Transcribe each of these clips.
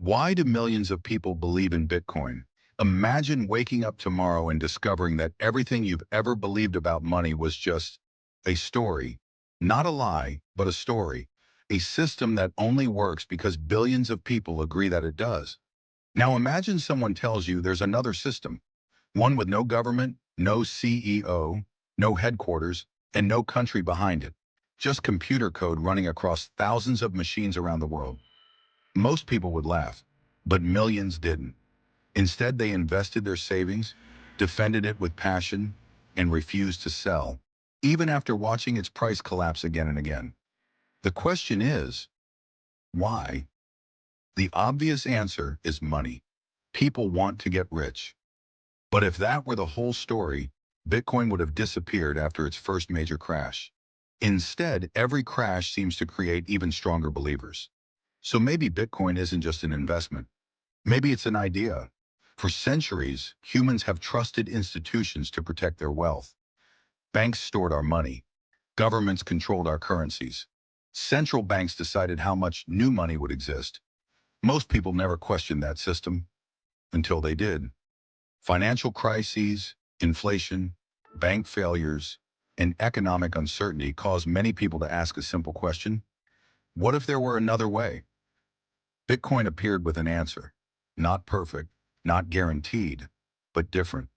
Why do millions of people believe in Bitcoin? Imagine waking up tomorrow and discovering that everything you've ever believed about money was just a story. Not a lie, but a story. A system that only works because billions of people agree that it does. Now imagine someone tells you there's another system, one with no government, no CEO, no headquarters, and no country behind it. Just computer code running across thousands of machines around the world. Most people would laugh, but millions didn't. Instead, they invested their savings, defended it with passion, and refused to sell, even after watching its price collapse again and again. The question is, why? The obvious answer is money. People want to get rich. But if that were the whole story, Bitcoin would have disappeared after its first major crash. Instead, every crash seems to create even stronger believers. So maybe Bitcoin isn't just an investment. Maybe it's an idea. For centuries, humans have trusted institutions to protect their wealth. Banks stored our money. Governments controlled our currencies. Central banks decided how much new money would exist. Most people never questioned that system until they did. Financial crises, inflation, bank failures, and economic uncertainty caused many people to ask a simple question: what if there were another way? Bitcoin appeared with an answer. Not perfect, not guaranteed, but different.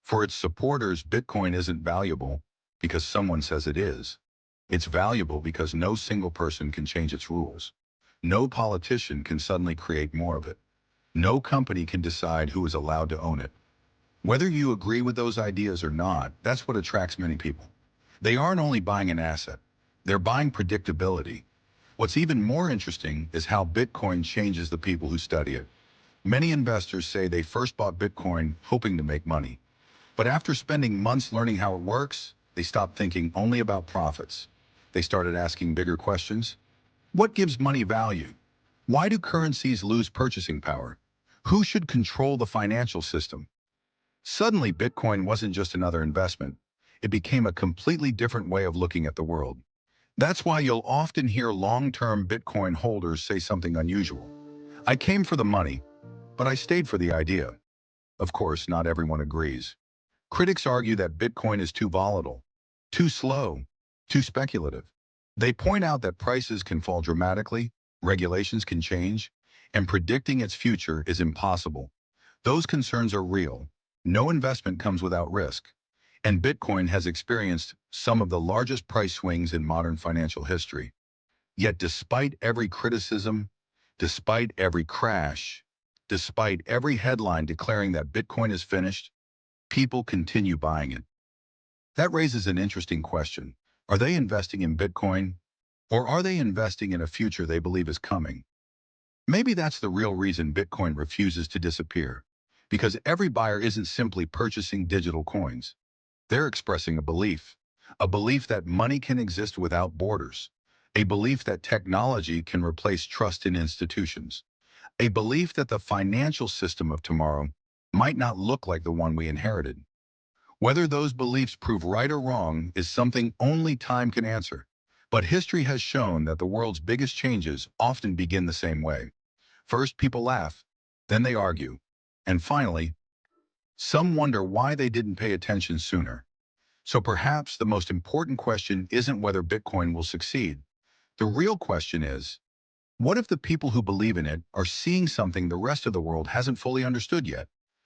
For its supporters, Bitcoin isn't valuable because someone says it is. It's valuable because no single person can change its rules. No politician can suddenly create more of it. No company can decide who is allowed to own it. Whether you agree with those ideas or not, that's what attracts many people. They aren't only buying an asset, they're buying predictability. What's even more interesting is how Bitcoin changes the people who study it. Many investors say they first bought Bitcoin hoping to make money. But after spending months learning how it works, they stopped thinking only about profits. They started asking bigger questions. What gives money value? Why do currencies lose purchasing power? Who should control the financial system? Suddenly, Bitcoin wasn't just another investment. It became a completely different way of looking at the world. That's why you'll often hear long-term Bitcoin holders say something unusual. I came for the money, but I stayed for the idea. Of course, not everyone agrees. Critics argue that Bitcoin is too volatile, too slow, too speculative. They point out that prices can fall dramatically, regulations can change, and predicting its future is impossible. Those concerns are real. No investment comes without risk. And Bitcoin has experienced some of the largest price swings in modern financial history. Yet despite every criticism, despite every crash, despite every headline declaring that Bitcoin is finished, people continue buying it. That raises an interesting question. Are they investing in Bitcoin, or are they investing in a future they believe is coming? Maybe that's the real reason Bitcoin refuses to disappear. Because every buyer isn't simply purchasing digital coins. They're expressing a belief that money can exist without borders, a belief that technology can replace trust in institutions, a belief that the financial system of tomorrow might not look like the one we inherited. Whether those beliefs prove right or wrong is something only time can answer. But history has shown that the world's biggest changes often begin the same way. First, people laugh, then they argue, and finally, some wonder why they didn't pay attention sooner. So perhaps the most important question isn't whether Bitcoin will succeed. The real question is, what if the people who believe in it are seeing something the rest of the world hasn't fully understood yet?